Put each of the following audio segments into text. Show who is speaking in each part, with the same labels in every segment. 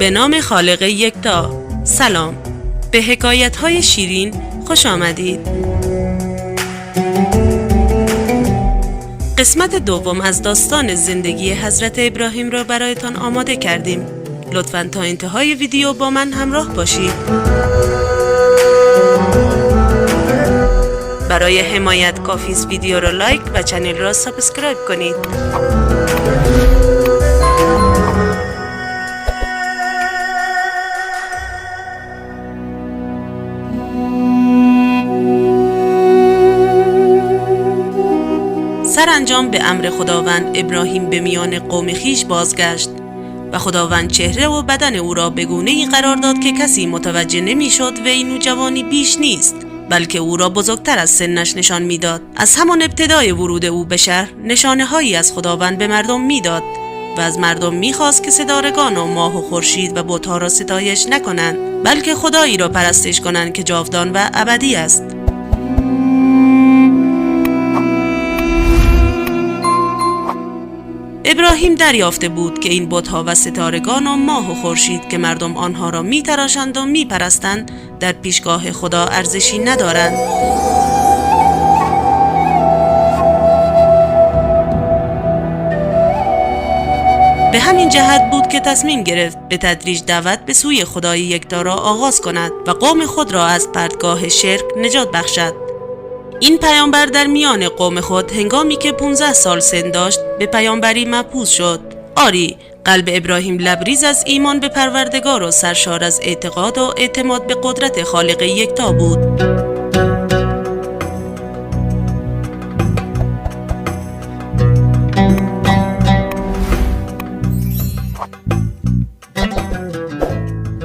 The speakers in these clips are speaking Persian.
Speaker 1: به نام خالق یکتا. سلام، به حکایت‌های شیرین خوش آمدید. قسمت دوم از داستان زندگی حضرت ابراهیم را برایتان آماده کردیم. لطفاً تا انتهای ویدیو با من همراه باشید. برای حمایت کافی است ویدیو را لایک و چنل را سابسکرایب کنید. سرانجام به امر خداوند ابراهیم به میان قوم خویش بازگشت و خداوند چهره و بدن او را به گونه‌ای قرار داد که کسی متوجه نمی‌شد و این نوجوانی بیش نیست، بلکه او را بزرگتر از سنش نشان می‌داد. از همان ابتدای ورود او به شهر نشانه‌هایی از خداوند به مردم می‌داد و از مردم می‌خواست که ستارگان و ماه و خورشید و بت‌ها را ستایش نکنند، بلکه خدایی را پرستش کنند که جاودان و ابدی است. ابراهیم دریافته بود که این بت‌ها و ستارگان و ماه و خورشید که مردم آنها را می‌تراشند و می‌پرستند در پیشگاه خدا ارزشی ندارند. به همین جهت بود که تصمیم گرفت به تدریج دعوت به سوی خدای یکتا را آغاز کند و قوم خود را از پرتگاه شرک نجات بخشد. این پیامبر در میان قوم خود هنگامی که 15 سال سن داشت به پیامبری مبعوث شد. آری، قلب ابراهیم لبریز از ایمان به پروردگار و سرشار از اعتقاد و اعتماد به قدرت خالق یکتا بود.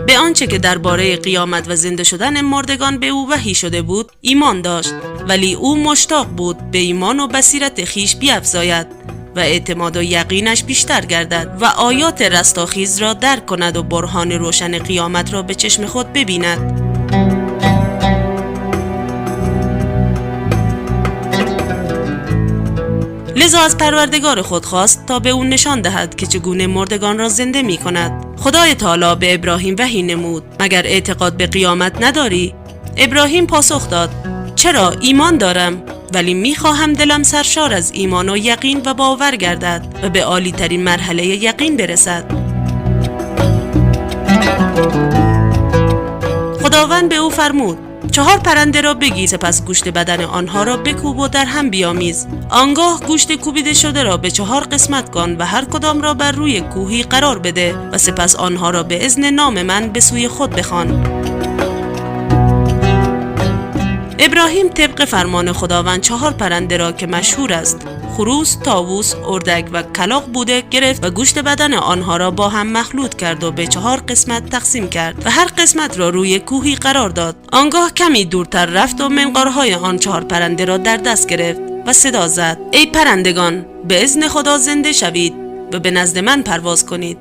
Speaker 1: به آنچه که درباره قیامت و زنده شدن مردگان به او وحی شده بود ایمان داشت، ولی او مشتاق بود به ایمان و بصیرت خیش بیفزاید و اعتماد و یقینش بیشتر گردد و آیات رستاخیز را درک کند و برهان روشن قیامت را به چشم خود ببیند. لذا از پروردگار خود خواست تا به او نشان دهد که چگونه مردگان را زنده می کند. خدای تعالی به ابراهیم وحی نمود: مگر اعتقاد به قیامت نداری؟ ابراهیم پاسخ داد: چرا، ایمان دارم، ولی می خواهم دلم سرشار از ایمان و یقین و باور گردد و به عالی ترین مرحله یقین برسد. خداوند به او فرمود: 4 پرنده را بگیر، سپس گوشت بدن آنها را بکوب و در هم بیامیز. آنگاه گوشت کوبیده شده را به 4 قسمت کن و هر کدام را بر روی کوهی قرار بده و سپس آنها را به اذن نام من به سوی خود بخوان. ابراهیم طبق فرمان خداوند 4 پرنده را که مشهور است خروس، طاووس، اردک و کلاغ بوده گرفت و گوشت بدن آنها را با هم مخلوط کرد و به 4 قسمت تقسیم کرد و هر قسمت را روی کوهی قرار داد. آنگاه کمی دورتر رفت و منقارهای آن 4 پرنده را در دست گرفت و صدا زد: ای پرندگان، به اذن خدا زنده شوید و به نزد من پرواز کنید.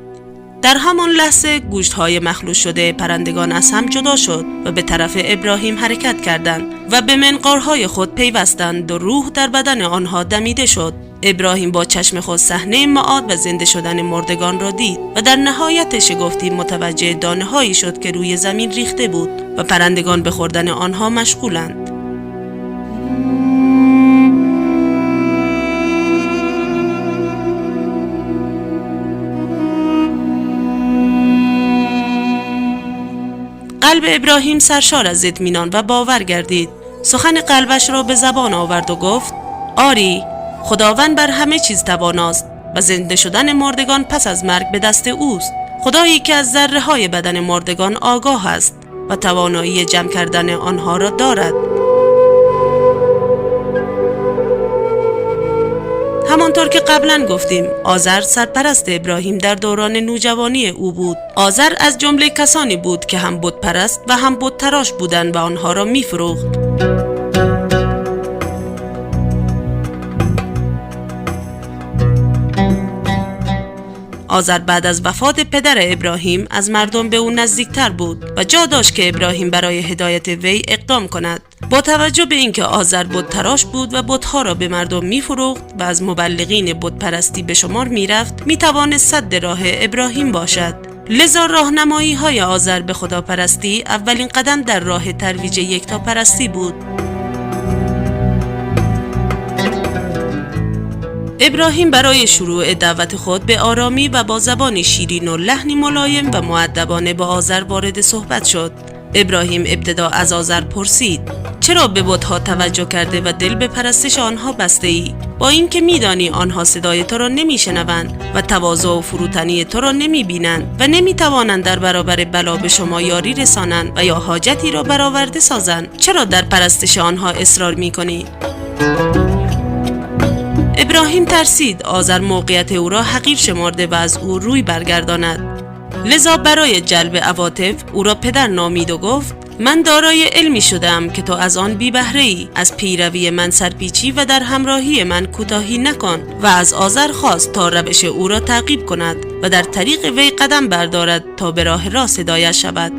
Speaker 1: در همان لحظه گوشت‌های مخلوط شده پرندگان از هم جدا شد و به طرف ابراهیم حرکت کردند و به منقارهای خود پیوستند و روح در بدن آنها دمیده شد. ابراهیم با چشم خود صحنه معاد و زنده شدن مردگان را دید و در نهایت شگفتی متوجه دانه‌هایی شد که روی زمین ریخته بود و پرندگان به خوردن آنها مشغولند. قلب ابراهیم سرشار از اطمینان و باور گردید. سخن قلبش را به زبان آورد و گفت: آری، خداوند بر همه چیز تواناست و زنده شدن مردگان پس از مرگ به دست اوست. خدایی که از ذره‌های بدن مردگان آگاه است و توانایی جمع کردن آنها را دارد. همانطور که قبلا گفتیم، آزر سرپرست ابراهیم در دوران نوجوانی او بود. آزر از جمله کسانی بود که هم بت پرست و هم بت تراش بودند و آنها را می فروخت. آزر بعد از وفات پدر ابراهیم از مردم به او نزدیکتر بود و جا داشت که ابراهیم برای هدایت وی اقدام کند. با توجه به اینکه آزر بت تراش بود و بت‌ها را به مردم می‌فروخت و از مبلغین بت پرستی به شمار می‌رفت، می‌توانست سد راه ابراهیم باشد. لذا راهنمایی های آذر به خداپرستی اولین قدم در راه ترویج یکتاپرستی بود. ابراهیم برای شروع دعوت خود به آرامی و با زبان شیرین و لحنی ملایم و مؤدبانه با آذر وارد صحبت شد. ابراهیم ابتدا از آذر پرسید: چرا به بت‌ها توجه کرده و دل به پرستش آنها بسته ای؟ با اینکه میدانی آنها صدای تو را نمیشنوند و تواضع و فروتنی تو را نمیبینند و نمیتوانند در برابر بلا به شما یاری رسانند و یا حاجتی را برآورده سازند، چرا در پرستش آنها اصرار میکنی؟ ابراهیم ترسید آذر موقعیت او را حقیر شمرده و از او روی برگرداند. لذا برای جلب عواطف او را پدر نامید و گفت: من دارای علمی شدم که تو از آن بی بهره ای. از پیروی من سرپیچی و در همراهی من کوتاهی نکن. و از آذر خواست تا روش او را تعقیب کند و در طریق وی قدم بردارد تا به راه راست هدایت شود.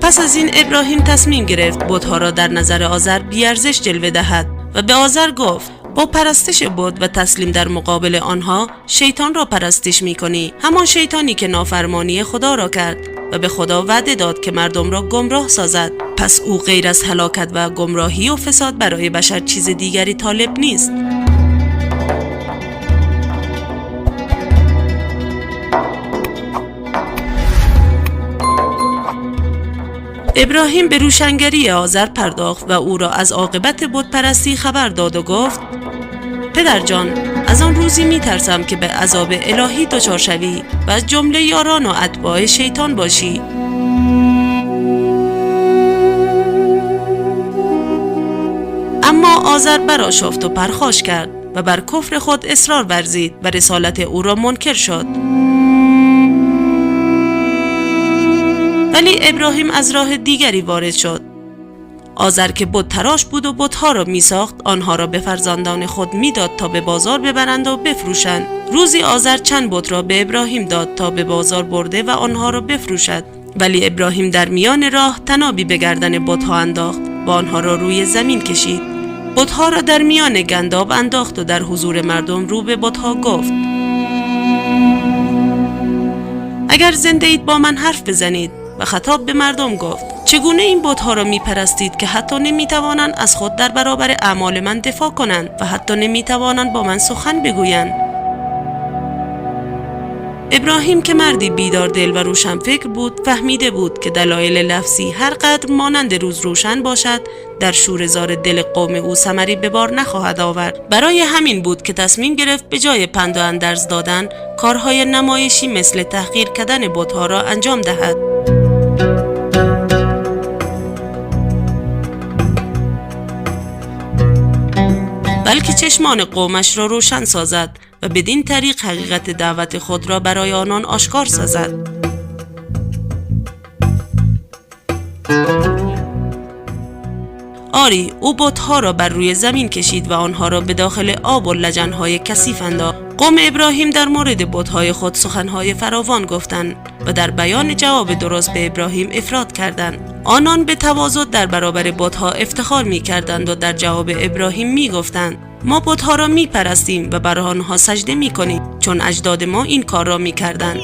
Speaker 1: پس از این ابراهیم تصمیم گرفت بت‌ها را در نظر آذر بی‌ارزش جلوه دهد و به آذر گفت: با پرستش بت و تسلیم در مقابل آنها شیطان را پرستش می‌کنی، همان شیطانی که نافرمانی خدا را کرد و به خدا وعده داد که مردم را گمراه سازد. پس او غیر از هلاکت و گمراهی و فساد برای بشر چیز دیگری طالب نیست. ابراهیم به روشنگری آذر پرداخت و او را از عاقبت بت پرستی خبر داد و گفت: پدر جان، از آن روزی می ترسم که به عذاب الهی دچار شوی و از جمله یاران و اتباع شیطان باشی. اما آذر برآشفت و پرخاش کرد و بر کفر خود اصرار ورزید و رسالت او را منکر شد. ولی ابراهیم از راه دیگری وارد شد. آذر که بت تراش بود و بت‌ها را می‌ساخت، آنها را به فرزندان خود می‌داد تا به بازار ببرند و بفروشند. روزی آذر چند بت را به ابراهیم داد تا به بازار برده و آنها را بفروشد. ولی ابراهیم در میان راه طنابی به گردن بت‌ها انداخت و آنها را روی زمین کشید. بت‌ها را در میان گنداب انداخت و در حضور مردم رو به بت‌ها گفت: اگر زنده اید با من حرف بزنید. و خطاب به مردم گفت: چگونه این بت‌ها را می‌پرستید که حتی نمی‌توانند از خود در برابر اعمال من دفاع کنند و حتی نمی‌توانند با من سخن بگویند؟ ابراهیم که مردی بیدار دل و روشن فکر بود، فهمیده بود که دلایل لفظی هر قدر مانند روز روشن باشد در شوره‌زار دل قوم او ثمری به بار نخواهد آورد. برای همین بود که تصمیم گرفت به جای پند و اندرز دادن کارهای نمایشی مثل تحقیر کردن بت‌ها را انجام دهد. بلکه چشمان قومش را روشن سازد و بدین طریق حقیقت دعوت خود را برای آنان آشکار سازد. آری، او بت‌ها را بر روی زمین کشید و آنها را به داخل آب و لجن‌های کثیف انداخت. قوم ابراهیم در مورد بت‌های خود سخن‌های فراوان گفتند و در بیان جواب درست به ابراهیم افراط کردند. آنان به تواضع در برابر بت‌ها افتخار می‌کردند و در جواب ابراهیم می‌گفتند: ما بت‌ها را می‌پرستیم و بر آنها سجده می‌کنیم، چون اجداد ما این کار را می‌کردند.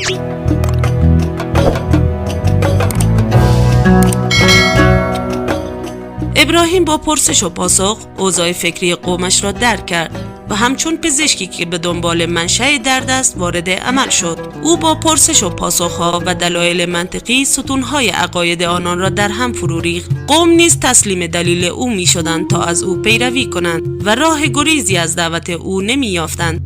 Speaker 1: ابراهیم با پرسش و پاسخ اوضاع فکری قومش را درک کرد و همچون پزشکی که به دنبال منشأ درد است وارد عمل شد. او با پرسش و پاسخها و دلایل منطقی ستونهای عقاید آنان را در هم فرو ریخت. قوم نیز تسلیم دلیل او می شدند تا از او پیروی کنند و راه گریزی از دعوت او نمی یافتند.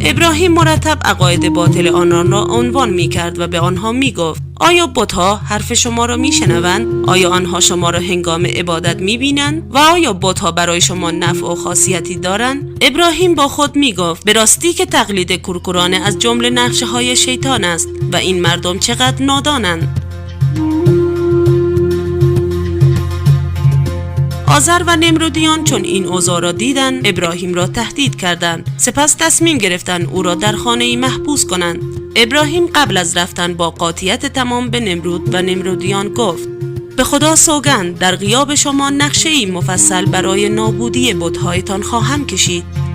Speaker 1: ابراهیم مرتب عقاید باطل آنان را عنوان می کرد و به آنها می گفت: آیا بت‌ها حرف شما را می شنوند؟ آیا آنها شما را هنگام عبادت می بینند؟ و آیا بت‌ها برای شما نفع و خاصیتی دارند؟ ابراهیم با خود می گفت: به راستی که تقلید کورکورانه از جمله نقشه های شیطان است و این مردم چقدر نادانند. آذر و نمرودیان چون این اوضاع را دیدند، ابراهیم را تهدید کردند. سپس تصمیم گرفتند او را در خانه‌ای محبوس کنند. ابراهیم قبل از رفتن با قاطعیت تمام به نمرود و نمرودیان گفت: به خدا سوگند در غیاب شما نقشه‌ای مفصل برای نابودی بت‌هایتان خواهم کشید